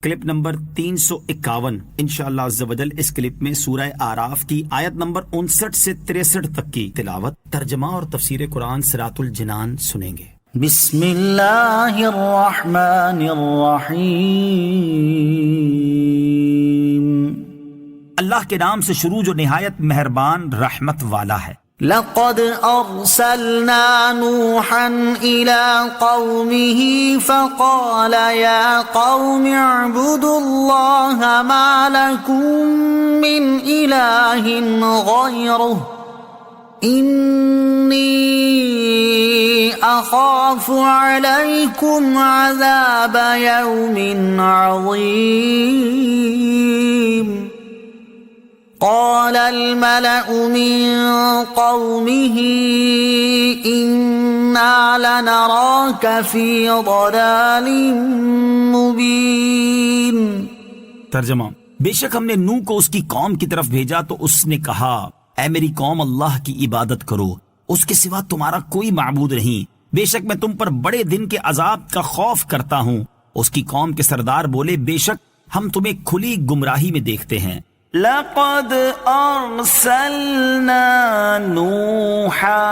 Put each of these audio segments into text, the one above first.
Clip number 351 انشاءاللہ عز و جل اس کلپ میں سورہ اعراف کی آیت نمبر 59 سے 63 تک کی تلاوت، ترجمہ اور تفسیر قرآن صراط الجنان سنیں گے۔ بسم اللہ الرحمن الرحیم۔ اللہ کے نام سے شروع جو نہایت مہربان رحمت والا ہے۔ لقد ارسلنا نوحا الى قومه فقال يا قوم اعبدوا الله ما لكم من اله غيره انی اخاف علیکم عذاب یوم عظیم۔ قال الملأ من قومه إنا لنراك في ضلال مبين۔ ترجمہ، بے شک ہم نے نوح کو اس کی قوم کی طرف بھیجا تو اس نے کہا، اے میری قوم اللہ کی عبادت کرو، اس کے سوا تمہارا کوئی معبود نہیں، بے شک میں تم پر بڑے دن کے عذاب کا خوف کرتا ہوں۔ اس کی قوم کے سردار بولے، بے شک ہم تمہیں کھلی گمراہی میں دیکھتے ہیں۔ لقد ارسلنا نوحا،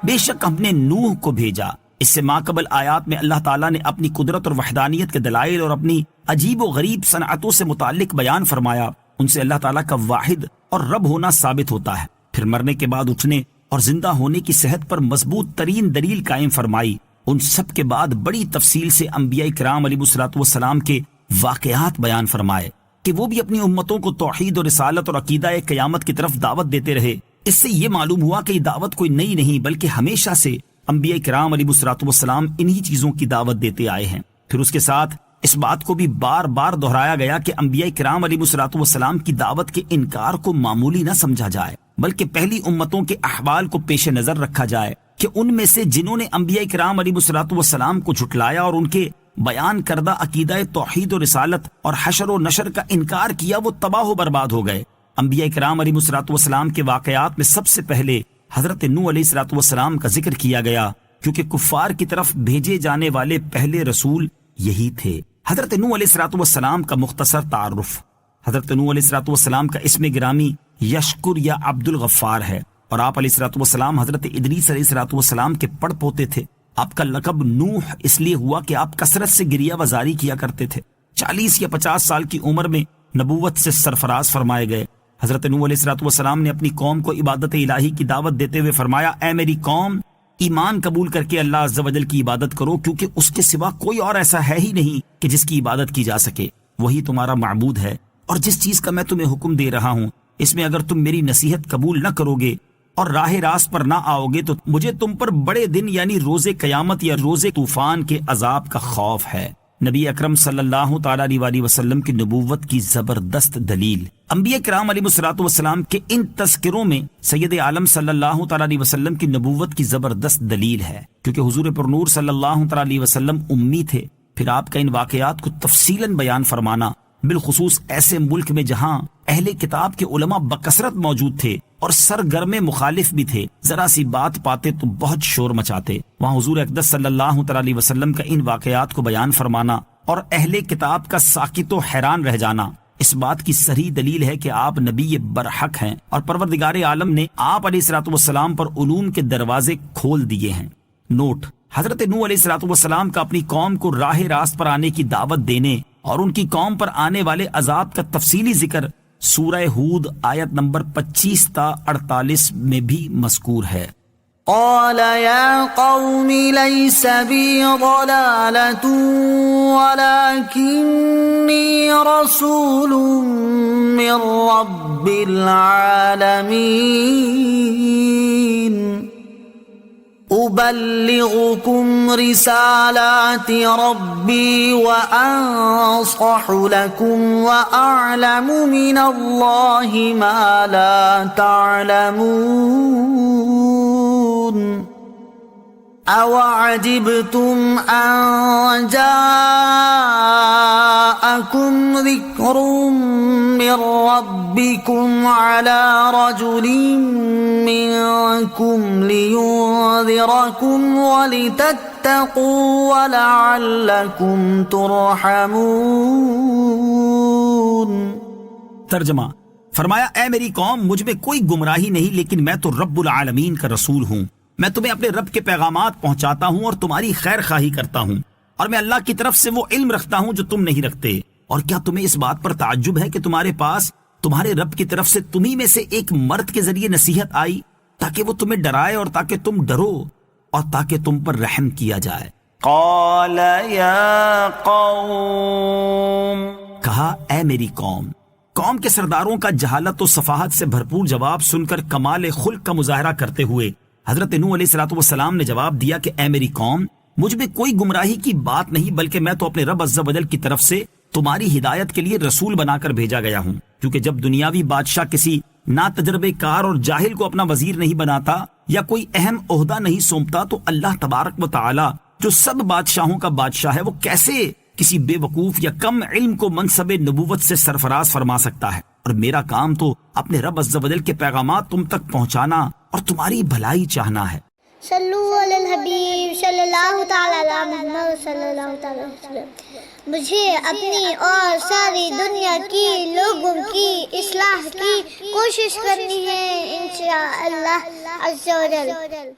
بے شک ہم نے نوح کو بھیجا۔ اس سے ماقبل آیات میں اللہ تعالیٰ نے اپنی قدرت اور وحدانیت کے دلائل اور اپنی عجیب و غریب صنعتوں سے متعلق بیان فرمایا۔ ان سے اللہ تعالیٰ کا واحد اور رب ہونا ثابت ہوتا ہے۔ پھر مرنے کے بعد اٹھنے اور زندہ ہونے کی صحت پر مضبوط ترین دلیل قائم فرمائی۔ ان سب کے بعد بڑی تفصیل سے انبیاء کرام علیہ الصلوۃ والسلام کے واقعات بیان فرمائے کہ وہ بھی اپنی امتوں کو توحید اور رسالت اور عقیدہ قیامت کی طرف دعوت دیتے رہے۔ اس سے یہ معلوم ہوا کہ یہ دعوت کوئی نئی نہیں بلکہ ہمیشہ سے انبیاء کرام علیہ الصلوۃ والسلام انہی چیزوں کی دعوت دیتے آئے ہیں۔ پھر اس کے ساتھ اس بات کو بھی بار بار دہرایا گیا کہ انبیاء کرام علیہ الصلوۃ والسلام کی دعوت کے انکار کو معمولی نہ سمجھا جائے بلکہ پہلی امتوں کے احوال کو پیش نظر رکھا جائے کہ ان میں سے جنہوں نے انبیاء کرام علیہ الصلوۃ والسلام کو جھٹلایا اور ان کے بیان کردہ عقیدہ توحید و رسالت اور حشر و نشر کا انکار کیا، وہ تباہ و برباد ہو گئے۔ انبیاء کرام علیہ الصلوۃ والسلام کے واقعات میں سب سے پہلے حضرت نوح علیہ الصلوۃ والسلام کا ذکر کیا گیا، کیونکہ کفار کی طرف بھیجے جانے والے پہلے رسول یہی تھے۔ حضرت نوح علیہ الصلوۃ والسلام کا مختصر تعارف۔ حضرت نوح علیہ الصلوۃ والسلام کا اسم گرامی یشکر یا عبد الغفار ہے، اور آپ علیہ الصلوۃ والسلام حضرت ادریس علیہ الصلوۃ والسلام کے پڑ پوتے تھے۔ آپ کا لقب نوح اس لیے ہوا کہ آپ کثرت سے گریہ وزاری کیا کرتے تھے۔ 40 یا 50 سال کی عمر میں نبوت سے سرفراز فرمائے گئے۔ حضرت نوح علیہ الصلوۃ والسلام نے اپنی قوم کو عبادت الہی کی دعوت دیتے ہوئے فرمایا، اے میری قوم، ایمان قبول کر کے اللہ عز و جل کی عبادت کرو، کیونکہ اس کے سوا کوئی اور ایسا ہے ہی نہیں کہ جس کی عبادت کی جا سکے، وہی تمہارا معبود ہے۔ اور جس چیز کا میں تمہیں حکم دے رہا ہوں، اس میں اگر تم میری نصیحت قبول نہ کرو گے اور راہ راست پر نہ آؤ گے تو مجھے تم پر بڑے دن یعنی روز قیامت یا روز طوفان کے عذاب کا خوف ہے۔ نبی اکرم صلی اللہ تعالیٰ علیہ وسلم کی نبوت کی زبردست دلیل انبیاء کرام علیہ الصلوۃ والسلام کے ان تذکروں میں سید عالم صلی اللہ تعالیٰ علیہ وسلم کی نبوت کی زبردست دلیل ہے، کیونکہ حضور پر نور صلی اللہ تعالیٰ علیہ وسلم امی تھے۔ پھر آپ کا ان واقعات کو تفصیلاً بیان فرمانا، بالخصوص ایسے ملک میں جہاں اہل کتاب کے علماء بکثرت موجود تھے اور سرگرم مخالف بھی تھے، ذرا سی بات پاتے تو بہت شور مچاتے، وہاں حضور اقدس صلی اللہ تعالیٰ علیہ وسلم کا ان واقعات کو بیان فرمانا اور اہل کتاب کا ساکت و حیران رہ جانا اس بات کی صریح دلیل ہے کہ آپ نبی برحق ہیں اور پروردگار عالم نے آپ علیہ الصلوۃ والسلام پر علوم کے دروازے کھول دیے ہیں۔ نوٹ: حضرت نوح علیہ الصلوۃ والسلام کا اپنی قوم کو راہ راست پر آنے کی دعوت دینے اور ان کی قوم پر آنے والے عذاب کا تفصیلی ذکر سورہ ہود آیت نمبر 25 تا 48 میں بھی مذکور ہے۔ قال يا قوم ليس بي ضلالة ولكني رسول من رب العالمين أبلغكم رسالات ربي وأنصح لكم وأعلم من الله ما لا تعلمون أَوَعَجِبْتُمْ أَنْ جَاءَكُمْ ذِكْرٌ مِّن رَّبِّكُمْ عَلَى رَجُلٍ مِّنكُمْ لِيُنذِرَكُمْ وَلِتَتَّقُوا واتقوا ولعلكم ترحمون۔ ترجمہ، فرمایا اے میری قوم، مجھ میں کوئی گمراہی نہیں، لیکن میں تو رب العالمین کا رسول ہوں۔ میں تمہیں اپنے رب کے پیغامات پہنچاتا ہوں اور تمہاری خیر خواہی کرتا ہوں، اور میں اللہ کی طرف سے وہ علم رکھتا ہوں جو تم نہیں رکھتے۔ اور کیا تمہیں اس بات پر تعجب ہے کہ تمہارے پاس تمہارے رب کی طرف سے تمہیں میں سے ایک مرد کے ذریعے نصیحت آئی تاکہ وہ تمہیں ڈرائے اور تاکہ تم ڈرو اور تاکہ تم پر رحم کیا جائے؟ قال یا قوم، کہا اے میری قوم۔ قوم کے سرداروں کا جہالت و صفاحت سے بھرپور جواب سن کر کمال خلق کا مظاہرہ کرتے ہوئے حضرت نوح علیہ السلام نے جواب دیا کہ اے میری قوم، مجھ میں کوئی گمراہی کی بات نہیں، بلکہ میں تو اپنے رب عز و جل کی طرف سے تمہاری ہدایت کے لیے رسول بنا کر بھیجا گیا ہوں۔ کیونکہ جب دنیاوی بادشاہ کسی نا تجربے کار اور جاہل کو اپنا وزیر نہیں بناتا یا کوئی اہم عہدہ نہیں سونپتا، تو اللہ تبارک و تعالی جو سب بادشاہوں کا بادشاہ ہے، وہ کیسے کسی بے وقوف یا کم علم کو منصب نبوت سے سرفراز فرما سکتا ہے؟ اور میرا کام تو اپنے رب عز و جل کے پیغامات تم تک پہنچانا اور تمہاری بھلائی چاہنا ہے۔ صلو علی الحبیب صلی اللہ تعالی علی محمد صلی اللہ تعالی علیہ وسلم۔ مجھے اپنی اور ساری دنیا کی لوگوں کی اصلاح کی کوشش کرنی ہے انشاءاللہ عز و جل۔